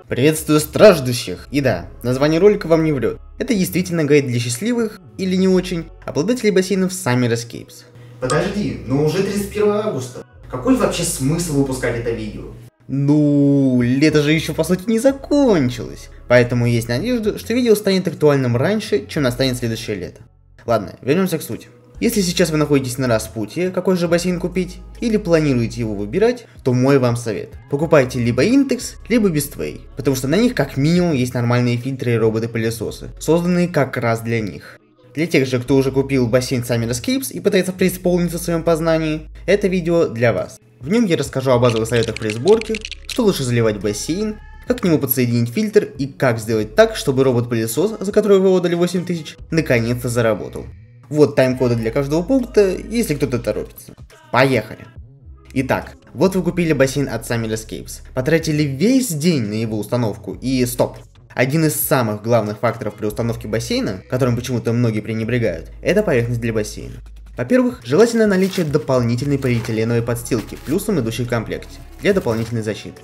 Приветствую страждущих! И да, название ролика вам не врет. Это действительно гайд для счастливых, или не очень, обладателей бассейнов Summer Escapes. Подожди, но уже 31 августа. Какой вообще смысл выпускать это видео? Ну, лето же еще по сути не закончилось. Поэтому есть надежда, что видео станет актуальным раньше, чем настанет следующее лето. Ладно, вернемся к сути. Если сейчас вы находитесь на распутье, какой же бассейн купить, или планируете его выбирать, то мой вам совет. Покупайте либо Intex, либо Bestway, потому что на них как минимум есть нормальные фильтры и роботы-пылесосы, созданные как раз для них. Для тех же, кто уже купил бассейн Summer Escapes и пытается преисполниться в своем познании, это видео для вас. В нем я расскажу о базовых советах при сборке, что лучше заливать в бассейн, как к нему подсоединить фильтр и как сделать так, чтобы робот-пылесос, за который вы отдали 8000, наконец-то заработал. Вот тайм-коды для каждого пункта, если кто-то торопится. Поехали! Итак, вот вы купили бассейн от Summer Escapes, потратили весь день на его установку и стоп! Один из самых главных факторов при установке бассейна, которым почему-то многие пренебрегают, это поверхность для бассейна. Во-первых, желательно наличие дополнительной полиэтиленовой подстилки, плюсом идущей в комплекте, для дополнительной защиты.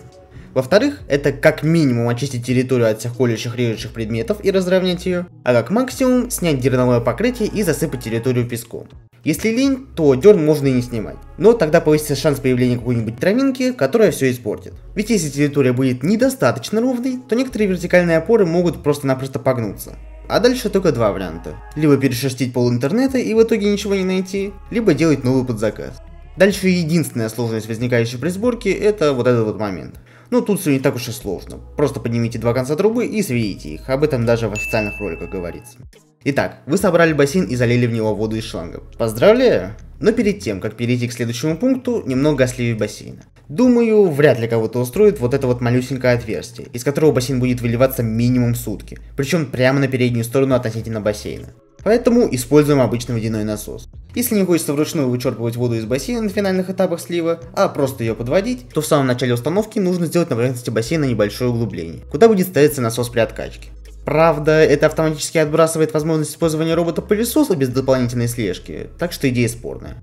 Во-вторых, это как минимум очистить территорию от всех колющих режущих предметов и разровнять ее, а как максимум снять дерновое покрытие и засыпать территорию песком. Если лень, то дерн можно и не снимать, но тогда повысится шанс появления какой-нибудь травинки, которая все испортит. Ведь если территория будет недостаточно ровной, то некоторые вертикальные опоры могут просто-напросто погнуться. А дальше только два варианта. Либо перешерстить пол интернета и в итоге ничего не найти, либо делать новый подзаказ. Дальше единственная сложность, возникающая при сборке, это вот этот вот момент. Ну тут все не так уж и сложно. Просто поднимите два конца трубы и сведите их. Об этом даже в официальных роликах говорится. Итак, вы собрали бассейн и залили в него воду из шланга. Поздравляю! Но перед тем, как перейти к следующему пункту, немного о сливе бассейна. Думаю, вряд ли кого-то устроит вот это вот малюсенькое отверстие, из которого бассейн будет выливаться минимум сутки. Причем прямо на переднюю сторону относительно бассейна. Поэтому используем обычный водяной насос. Если не хочется вручную вычерпывать воду из бассейна на финальных этапах слива, а просто ее подводить, то в самом начале установки нужно сделать на поверхности бассейна небольшое углубление, куда будет ставиться насос при откачке. Правда, это автоматически отбрасывает возможность использования робота-пылесоса без дополнительной слежки, так что идея спорная.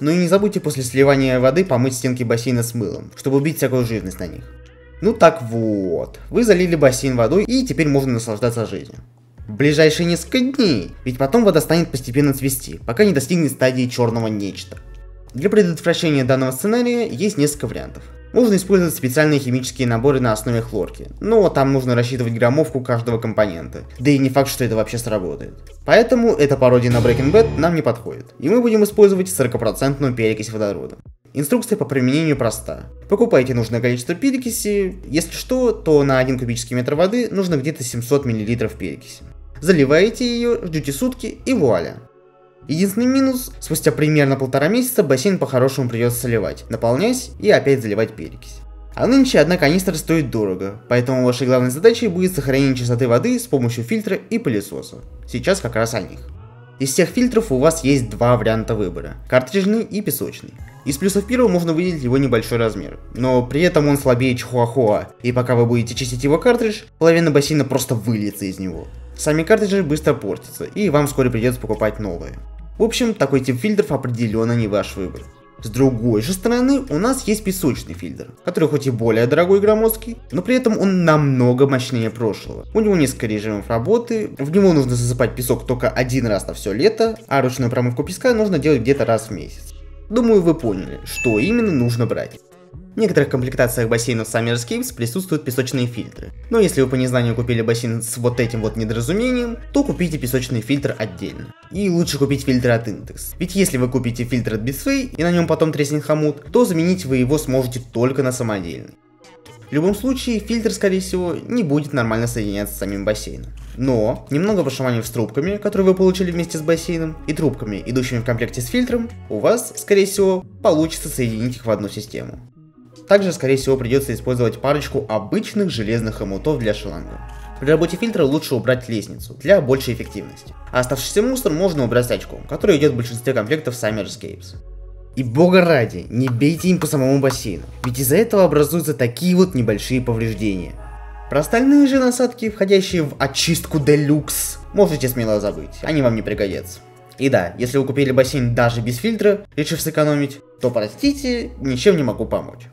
Ну и не забудьте после сливания воды помыть стенки бассейна с мылом, чтобы убить всякую жирность на них. Ну так вот, вы залили бассейн водой и теперь можно наслаждаться жизнью. В ближайшие несколько дней, ведь потом вода станет постепенно цвести, пока не достигнет стадии черного нечто. Для предотвращения данного сценария есть несколько вариантов. Можно использовать специальные химические наборы на основе хлорки, но там нужно рассчитывать граммовку каждого компонента, да и не факт, что это вообще сработает. Поэтому эта пародия на Breaking Bad нам не подходит, и мы будем использовать 40% перекись водорода. Инструкция по применению проста. Покупайте нужное количество перекиси, если что, то на 1 кубический метр воды нужно где-то 700 мл перекиси. Заливаете ее, ждете сутки и вуаля. Единственный минус, спустя примерно 1,5 месяца бассейн по-хорошему придется соливать, наполнять и опять заливать перекись. А нынче одна канистра стоит дорого, поэтому вашей главной задачей будет сохранение чистоты воды с помощью фильтра и пылесоса. Сейчас как раз о них. Из всех фильтров у вас есть два варианта выбора, картриджный и песочный. Из плюсов первого можно выделить его небольшой размер, но при этом он слабее чихуахуа, и пока вы будете чистить его картридж, половина бассейна просто выльется из него. Сами картриджи быстро портятся, и вам вскоре придется покупать новые. В общем, такой тип фильтров определенно не ваш выбор. С другой же стороны, у нас есть песочный фильтр, который хоть и более дорогой и громоздкий, но при этом он намного мощнее прошлого. У него несколько режимов работы, в него нужно засыпать песок только один раз на все лето, а ручную промывку песка нужно делать где-то раз в месяц. Думаю, вы поняли, что именно нужно брать. В некоторых комплектациях бассейнов Summer Escapes присутствуют песочные фильтры, но если вы по незнанию купили бассейн с вот этим вот недоразумением, то купите песочный фильтр отдельно. И лучше купить фильтр от Intex, ведь если вы купите фильтр от Bestway и на нем потом треснет хомут, то заменить вы его сможете только на самодельный. В любом случае, фильтр, скорее всего, не будет нормально соединяться с самим бассейном. Но, немного пошаманив с трубками, которые вы получили вместе с бассейном, и трубками, идущими в комплекте с фильтром, у вас, скорее всего, получится соединить их в одну систему. Также, скорее всего, придется использовать парочку обычных железных хомутов для шланга. При работе фильтра лучше убрать лестницу, для большей эффективности. А оставшийся мусор можно убрать очком, который идет в большинстве комплектов Summer Escapes. И бога ради, не бейте им по самому бассейну, ведь из-за этого образуются такие вот небольшие повреждения. Про остальные же насадки, входящие в очистку Deluxe, можете смело забыть, они вам не пригодятся. И да, если вы купили бассейн даже без фильтра, решив сэкономить, то простите, ничем не могу помочь.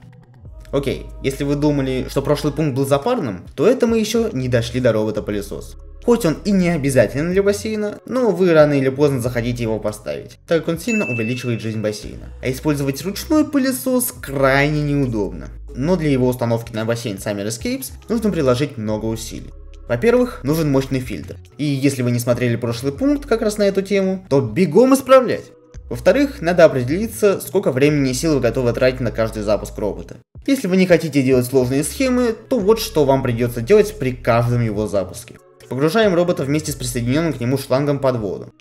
Окей, если вы думали, что прошлый пункт был запарным, то это мы еще не дошли до робота-пылесоса. Хоть он и не обязателен для бассейна, но вы рано или поздно захотите его поставить, так как он сильно увеличивает жизнь бассейна. А использовать ручной пылесос крайне неудобно. Но для его установки на бассейн Summer Escapes нужно приложить много усилий. Во-первых, нужен мощный фильтр. И если вы не смотрели прошлый пункт как раз на эту тему, то бегом исправлять. Во-вторых, надо определиться, сколько времени и сил вы готовы тратить на каждый запуск робота. Если вы не хотите делать сложные схемы, то вот что вам придется делать при каждом его запуске. Погружаем робота вместе с присоединенным к нему шлангом под воду.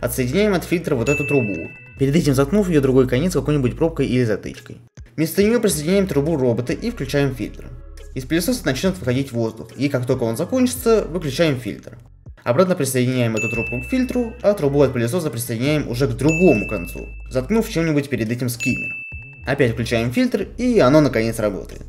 Отсоединяем от фильтра вот эту трубу, перед этим заткнув ее другой конец какой-нибудь пробкой или затычкой. Вместо нее присоединяем трубу робота и включаем фильтр. Из пылесоса начнет выходить воздух, и как только он закончится, выключаем фильтр. Обратно присоединяем эту трубку к фильтру, а трубу от пылесоса присоединяем уже к другому концу, заткнув чем-нибудь перед этим скиммер. Опять включаем фильтр, и оно наконец работает.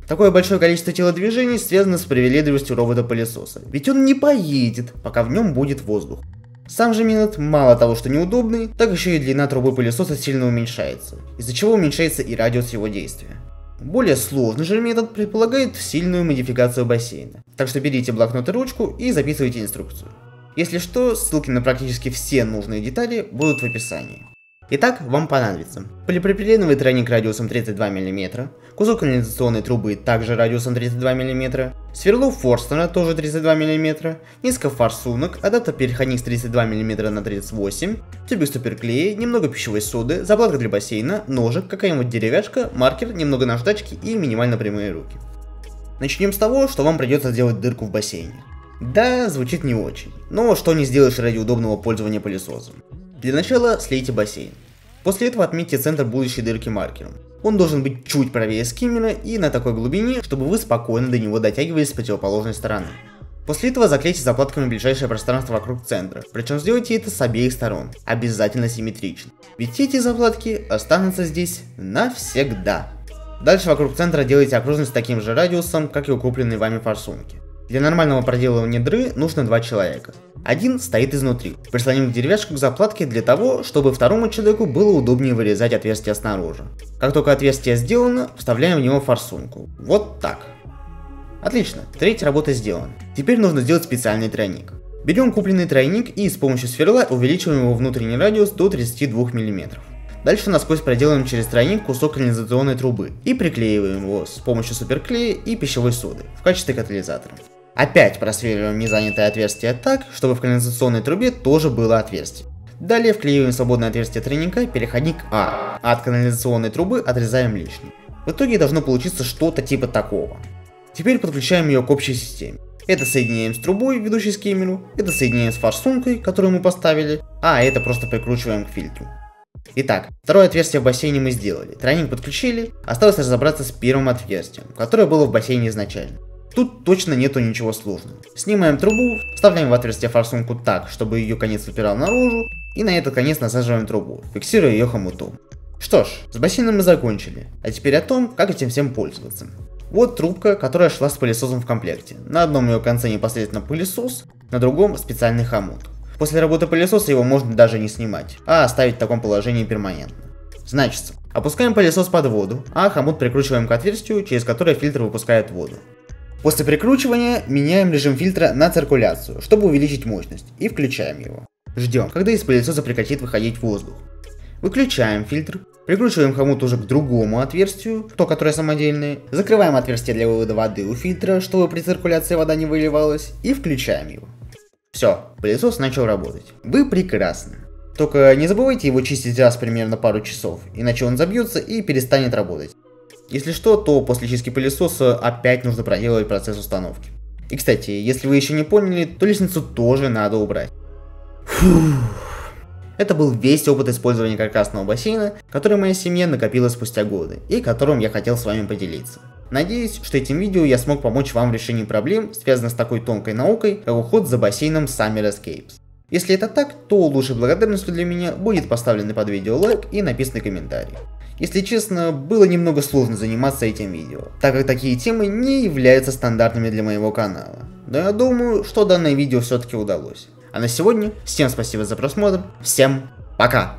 Такое большое количество телодвижений связано с привередливостью робота-пылесоса, ведь он не поедет, пока в нем будет воздух. Сам же метод мало того, что неудобный, так еще и длина трубы пылесоса сильно уменьшается, из-за чего уменьшается и радиус его действия. Более сложный же метод предполагает сильную модификацию бассейна, так что берите блокнот и ручку и записывайте инструкцию. Если что, ссылки на практически все нужные детали будут в описании. Итак, вам понадобится полипропиленовый тройник радиусом 32 мм, кусок канализационной трубы также радиусом 32 мм, сверло Форстера тоже 32 мм, несколько форсунок, адаптер-переходник с 32 мм на 38, тюбик суперклея, немного пищевой соды, заплатка для бассейна, ножик, какая-нибудь деревяшка, маркер, немного наждачки и минимально прямые руки. Начнем с того, что вам придется сделать дырку в бассейне. Да, звучит не очень, но что не сделаешь ради удобного пользования пылесосом. Для начала слейте бассейн. После этого отметьте центр будущей дырки маркером. Он должен быть чуть правее скиммера и на такой глубине, чтобы вы спокойно до него дотягивались с противоположной стороны. После этого заклейте заплатками ближайшее пространство вокруг центра, причем сделайте это с обеих сторон, обязательно симметрично. Ведь эти заплатки останутся здесь навсегда. Дальше вокруг центра делайте окружность с таким же радиусом, как и у купленной вами форсунки. Для нормального проделывания дыры нужно 2 человека. Один стоит изнутри, прислоним деревяшку к заплатке для того, чтобы второму человеку было удобнее вырезать отверстие снаружи. Как только отверстие сделано, вставляем в него форсунку. Вот так. Отлично, третья работа сделана. Теперь нужно сделать специальный тройник. Берем купленный тройник и с помощью сверла увеличиваем его внутренний радиус до 32 мм. Дальше насквозь проделаем через тройник кусок канализационной трубы и приклеиваем его с помощью суперклея и пищевой соды в качестве катализатора. Опять просверливаем незанятое отверстие так, чтобы в канализационной трубе тоже было отверстие. Далее вклеиваем свободное отверстие тройника, переходник А от канализационной трубы отрезаем лишнее. В итоге должно получиться что-то типа такого. Теперь подключаем ее к общей системе. Это соединяем с трубой, ведущей к скиммеру, это соединяем с форсункой, которую мы поставили, а это просто прикручиваем к фильтру. Итак, второе отверстие в бассейне мы сделали, тройник подключили, осталось разобраться с первым отверстием, которое было в бассейне изначально. Тут точно нету ничего сложного. Снимаем трубу, вставляем в отверстие форсунку так, чтобы ее конец выпирал наружу, и на этот конец насаживаем трубу, фиксируя ее хомутом. Что ж, с бассейном мы закончили, а теперь о том, как этим всем пользоваться. Вот трубка, которая шла с пылесосом в комплекте. На одном ее конце непосредственно пылесос, на другом специальный хомут. После работы пылесоса его можно даже не снимать, а оставить в таком положении перманентно. Значит, опускаем пылесос под воду, а хомут прикручиваем к отверстию, через которое фильтр выпускает воду. После прикручивания меняем режим фильтра на циркуляцию, чтобы увеличить мощность, и включаем его. Ждем, когда из пылесоса прекратит выходить воздух. Выключаем фильтр, прикручиваем хомут уже к другому отверстию, то которое самодельное, закрываем отверстие для вывода воды у фильтра, чтобы при циркуляции вода не выливалась, и включаем его. Все, пылесос начал работать. Вы прекрасны. Только не забывайте его чистить раз примерно пару часов, иначе он забьется и перестанет работать. Если что, то после чистки пылесоса опять нужно проделать процесс установки. И кстати, если вы еще не поняли, то лестницу тоже надо убрать. Это был весь опыт использования каркасного бассейна, который моя семья накопила спустя годы, и которым я хотел с вами поделиться. Надеюсь, что этим видео я смог помочь вам в решении проблем, связанных с такой тонкой наукой, как уход за бассейном Summer Escapes. Если это так, то лучшей благодарностью для меня будет поставленный под видео лайк и написанный комментарий. Если честно, было немного сложно заниматься этим видео, так как такие темы не являются стандартными для моего канала. Но я думаю, что данное видео все-таки удалось. А на сегодня всем спасибо за просмотр, всем пока!